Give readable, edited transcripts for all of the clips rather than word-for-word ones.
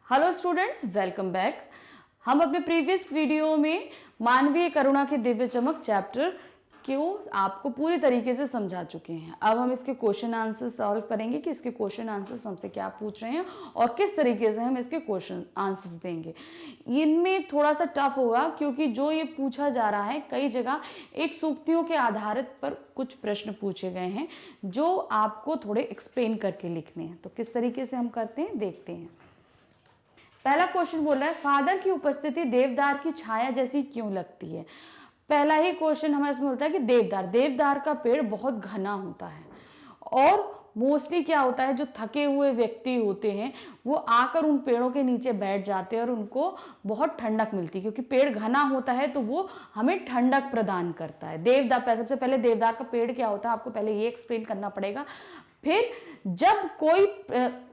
Hello students, welcome back. हम अपने previous video में मानवीय करुणा की दिव्य चमक चैप्टर को आपको पूरी तरीके से समझा चुके हैं। अब हम इसके क्वेश्चन आंसर सॉल्व करेंगे कि इसके क्वेश्चन आंसर्स हमसे क्या पूछ रहे हैं और किस तरीके से हम इसके क्वेश्चन आंसर्स देंगे। इनमें थोड़ा सा टफ होगा क्योंकि जो ये पूछा जा रहा है, कई जगह एक सूक्तियों के आधारित पर कुछ प्रश्न पूछे गए हैं जो आपको थोड़े एक्सप्लेन करके लिखने हैं। तो किस तरीके से हम करते हैं देखते हैं। पहला क्वेश्चन बोल रहा है, फादर की उपस्थिति देवदार की छाया जैसी क्यों लगती है। पहला ही क्वेश्चन हमें इसमें होता है कि देवदार का पेड़ बहुत घना होता है और मोस्टली क्या होता है, जो थके हुए व्यक्ति होते हैं वो आकर उन पेड़ों के नीचे बैठ जाते हैं और उनको बहुत ठंडक मिलती है क्योंकि पेड़ घना होता है तो वो हमें ठंडक प्रदान करता है। सबसे पहले देवदार का पेड़ क्या होता है आपको पहले ये एक्सप्लेन करना पड़ेगा। फिर जब कोई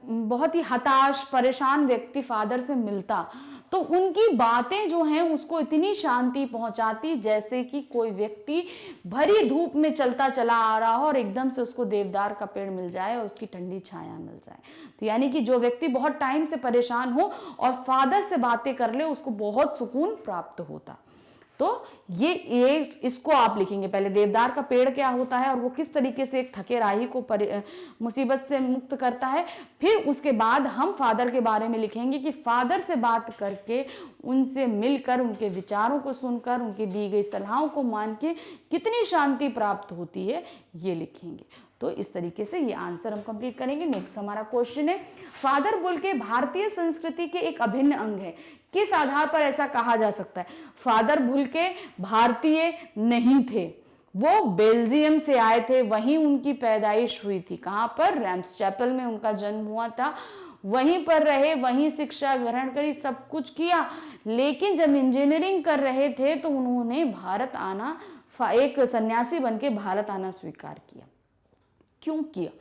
बहुत ही हताश परेशान व्यक्ति फादर से मिलता तो उनकी बातें जो हैं उसको इतनी शांति पहुंचाती जैसे कि कोई व्यक्ति भरी धूप में चलता चला आ रहा हो और एकदम से उसको देवदार का पेड़ मिल जाए और उसकी ठंडी छाया मिल जाए। तो यानी कि जो व्यक्ति बहुत टाइम से परेशान हो और फादर से बातें कर ले उसको बहुत सुकून प्राप्त होता। तो ये इसको आप लिखेंगे। पहले देवदार का पेड़ क्या होता है और वो किस तरीके से एक थके राही को मुसीबत से मुक्त करता है। फिर उसके बाद हम फादर के बारे में लिखेंगे कि फादर से बात करके, उनसे मिलकर, उनके विचारों को सुनकर, उनकी दी गई सलाहों को मान के कितनी शांति प्राप्त होती है, ये लिखेंगे। तो इस तरीके से ये आंसर हम कंप्लीट करेंगे। नेक्स्ट हमारा क्वेश्चन है, फादर बुल्के भारतीय संस्कृति के एक अभिन्न अंग है, किस आधार पर ऐसा कहा जा सकता है। फादर बुल्के भारतीय नहीं थे, वो बेल्जियम से आए थे, वहीं उनकी पैदाइश हुई थी। कहां पर? रैम्स चैपल में उनका जन्म हुआ था, वहीं पर रहे, वहीं शिक्षा ग्रहण करी, सब कुछ किया। लेकिन जब इंजीनियरिंग कर रहे थे तो उन्होंने भारत आना, एक सन्यासी बनके भारत आना स्वीकार किया। क्यों किया?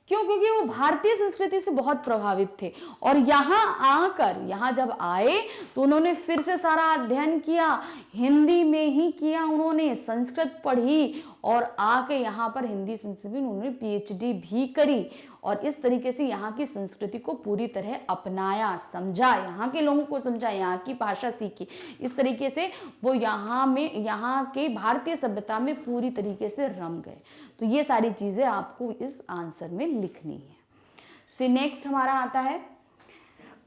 क्योंकि वो भारतीय संस्कृति से बहुत प्रभावित थे और यहाँ जब आए तो उन्होंने फिर से सारा अध्ययन किया, हिंदी में ही किया, उन्होंने संस्कृत पढ़ी और आके यहाँ पर हिंदी संस्कृत में उन्होंने पीएचडी भी करी और इस तरीके से यहाँ की संस्कृति को पूरी तरह अपनाया, समझा, यहाँ के लोगों को समझा, यहाँ की भाषा सीखी। इस तरीके से वो यहाँ के भारतीय सभ्यता में पूरी तरीके से रम गए। तो ये सारी चीजें आपको इस आंसर में लिखनी है। फिर नेक्स्ट हमारा आता है,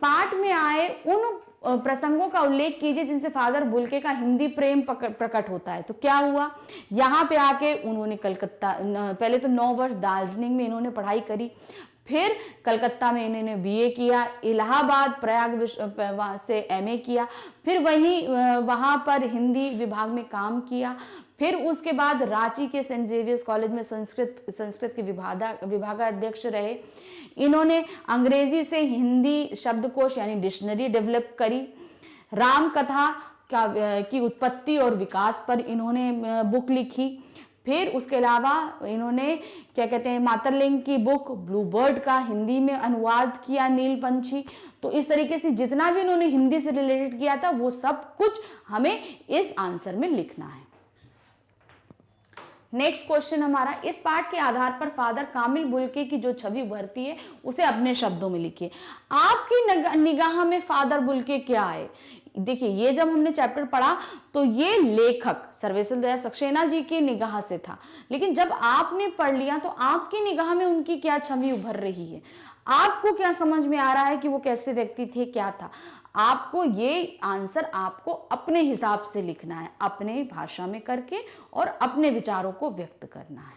पाठ में आए उन प्रसंगों का उल्लेख कीजिए जिनसे फादर बुल्के का हिंदी प्रेम प्रकट होता है। तो क्या हुआ, यहाँ पे आके उन्होंने कलकत्ता, पहले तो 9 वर्ष दार्जिलिंग में इन्होंने पढ़ाई करी, फिर कलकत्ता में इन्होंने बीए किया, इलाहाबाद प्रयाग से एमए किया, फिर वहाँ पर हिंदी विभाग में काम किया, फिर उसके बाद रांची के सेंट जेवियर्स कॉलेज में संस्कृत के विभागाध्यक्ष रहे। इन्होंने अंग्रेजी से हिंदी शब्दकोश यानी डिक्शनरी डेवलप करी। राम कथा की उत्पत्ति और विकास पर इन्होंने बुक लिखी। फिर उसके अलावा इन्होंने क्या कहते हैं, मातरलिंग की बुक ब्लू बर्ड का हिंदी में अनुवाद किया, नील पंछी। तो इस तरीके से जितना भी इन्होंने हिंदी से रिलेटेड किया था वो सब कुछ हमें इस आंसर में लिखना है। नेक्स्ट क्वेश्चन हमारा, इस पाठ के आधार पर फादर कामिल बुल्के की जो छवि उभरती है उसे अपने शब्दों में लिखिए। आपकी निगाह में फादर बुल्के क्या है? देखिए, ये जब हमने चैप्टर पढ़ा तो ये लेखक सर्वेश्वर दयाल सक्सेना जी की निगाह से था, लेकिन जब आपने पढ़ लिया तो आपकी निगाह में उनकी क्या छवि उभर रही है, आपको क्या समझ में आ रहा है कि वो कैसे व्यक्ति थे, क्या था। आपको ये आंसर आपको अपने हिसाब से लिखना है, अपने भाषा में करके और अपने विचारों को व्यक्त करना है।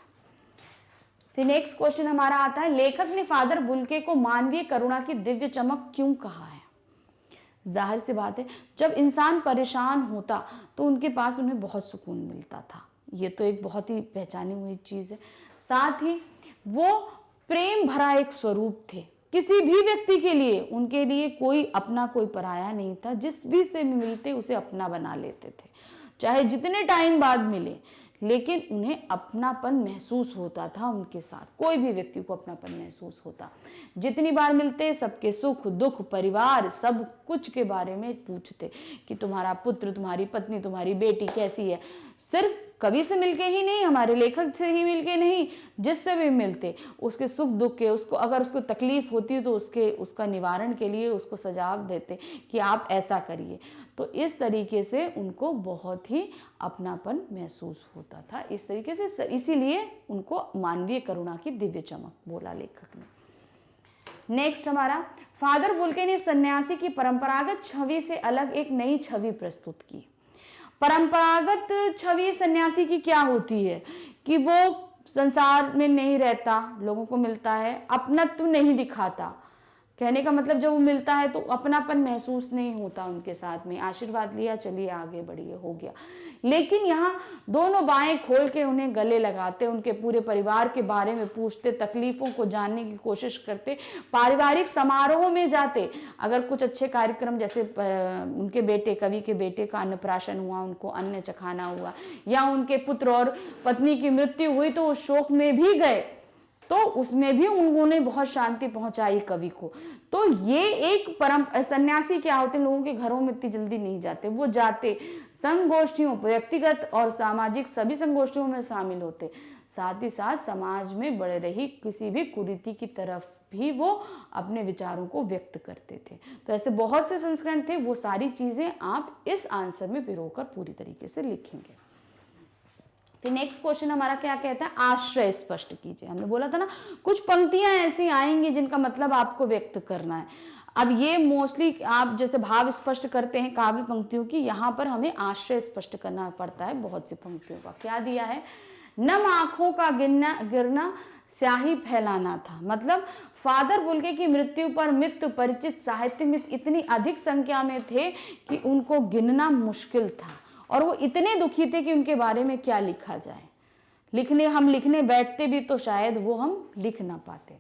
फिर नेक्स्ट क्वेश्चन हमारा आता है, लेखक ने फादर बुल्के को मानवीय करुणा की दिव्य चमक क्यों कहा है। जाहिर सी बात है, जब इंसान परेशान होता तो उनके पास उन्हें बहुत सुकून मिलता था, ये तो एक बहुत ही पहचानी हुई चीज है। साथ ही वो प्रेम भरा एक स्वरूप थे, किसी भी व्यक्ति के लिए उनके लिए कोई अपना कोई पराया नहीं था, जिस भी से मिलते उसे अपना बना लेते थे, चाहे जितने टाइम बाद मिले, लेकिन उन्हें अपनापन महसूस होता था उनके साथ, कोई भी व्यक्ति को अपनापन महसूस होता। जितनी बार मिलते सबके सुख दुख परिवार सब कुछ के बारे में पूछते कि तुम्हारा पुत्र, तुम्हारी पत्नी, तुम्हारी बेटी कैसी है। सिर्फ कवि से मिलके ही नहीं, हमारे लेखक से ही मिलके नहीं, जिससे भी मिलते उसके सुख दुख के, उसको अगर उसको तकलीफ होती है तो उसका निवारण के लिए उसको सुझाव देते कि आप ऐसा करिए। तो इस तरीके से उनको बहुत ही अपनापन महसूस होता था। इस तरीके से इसीलिए उनको मानवीय करुणा की दिव्य चमक बोला लेखक ने। नेक्स्ट हमारा, फादर बुल्के ने सन्यासी की परंपरागत छवि से अलग एक नई छवि प्रस्तुत की। परंपरागत छवि सन्यासी की क्या होती है कि वो संसार में नहीं रहता, लोगों को मिलता है, अपनत्व नहीं दिखाता। कहने का मतलब जब वो मिलता है तो अपनापन महसूस नहीं होता उनके साथ में, आशीर्वाद लिया चलिए आगे बढ़िए हो गया। लेकिन यहाँ दोनों बाएं खोल के उन्हें गले लगाते, उनके पूरे परिवार के बारे में पूछते, तकलीफों को जानने की कोशिश करते, पारिवारिक समारोह में जाते। अगर कुछ अच्छे कार्यक्रम जैसे उनके बेटे, कवि के बेटे का अन्नप्राशन हुआ, उनको अन्न चखाना हुआ, या उनके पुत्र और पत्नी की मृत्यु हुई तो उस शोक में भी गए, तो उसमें भी उन्होंने बहुत शांति पहुंचाई कवि को। तो ये एक सन्यासी क्या होते हैं, लोगों के घरों में इतनी जल्दी नहीं जाते, वो जाते संगोष्ठियों, व्यक्तिगत और सामाजिक सभी संगोष्ठियों में शामिल होते, साथ ही साथ समाज में बढ़ रही किसी भी कुरीति की तरफ भी वो अपने विचारों को व्यक्त करते थे। तो ऐसे बहुत से संस्करण थे, वो सारी चीजें आप इस आंसर में पिरोकर पूरी तरीके से लिखेंगे। फिर नेक्स्ट क्वेश्चन हमारा क्या कहता है, आश्रय स्पष्ट कीजिए। हमने बोला था ना कुछ पंक्तियां ऐसी आएंगी जिनका मतलब आपको व्यक्त करना है। अब ये मोस्टली आप जैसे भाव स्पष्ट करते हैं काव्य पंक्तियों की, यहाँ पर हमें आश्रय स्पष्ट करना पड़ता है बहुत सी पंक्तियों का। क्या दिया है, नम आंखों का गिरना स्याही फैलाना था। मतलब फादर बुल्के की मृत्यु पर मित्र परिचित साहित्यमित्र इतनी अधिक संख्या में थे कि उनको गिनना मुश्किल था, और वो इतने दुखी थे कि उनके बारे में क्या लिखा जाए। हम लिखने बैठते भी तो शायद वो हम लिख ना पाते।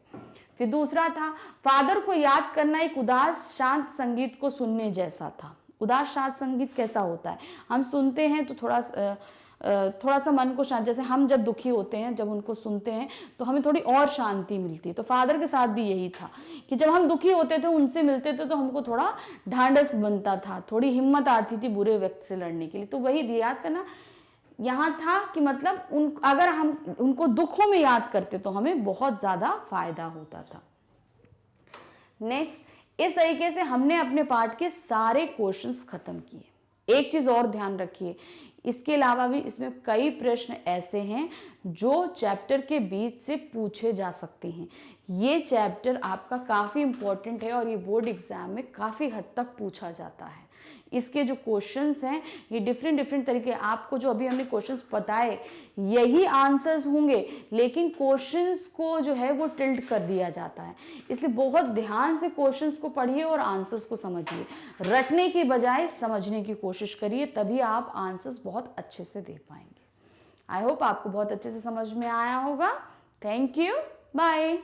फिर दूसरा था, फादर को याद करना एक उदास शांत संगीत को सुनने जैसा था। उदास शांत संगीत कैसा होता है, हम सुनते हैं तो थोड़ा सा मन को शांत, जैसे हम जब दुखी होते हैं जब उनको सुनते हैं तो हमें थोड़ी और शांति मिलती है। तो फादर के साथ भी यही था कि जब हम दुखी होते थे, उनसे मिलते थे, तो हमको थोड़ा ढांढस बनता था, थोड़ी हिम्मत आती थी बुरे व्यक्ति से लड़ने के लिए। तो वही याद करना यहाँ था कि मतलब अगर हम उनको दुखों में याद करते तो हमें बहुत ज्यादा फायदा होता था। नेक्स्ट, इस तरीके से हमने अपने पाठ के सारे क्वेश्चंस खत्म किए। एक चीज और ध्यान रखिए, इसके अलावा भी इसमें कई प्रश्न ऐसे हैं जो चैप्टर के बीच से पूछे जा सकते हैं। ये चैप्टर आपका काफ़ी इंपॉर्टेंट है और ये बोर्ड एग्जाम में काफ़ी हद तक पूछा जाता है। इसके जो क्वेश्चंस हैं ये डिफरेंट तरीके, आपको जो अभी हमने क्वेश्चंस बताए यही आंसर्स होंगे, लेकिन क्वेश्चंस को जो है वो टिल्ट कर दिया जाता है। इसलिए बहुत ध्यान से क्वेश्चंस को पढ़िए और आंसर्स को समझिए, रटने की बजाय समझने की कोशिश करिए, तभी आप आंसर्स बहुत अच्छे से दे पाएंगे। आई होप आपको बहुत अच्छे से समझ में आया होगा। Thank you, bye.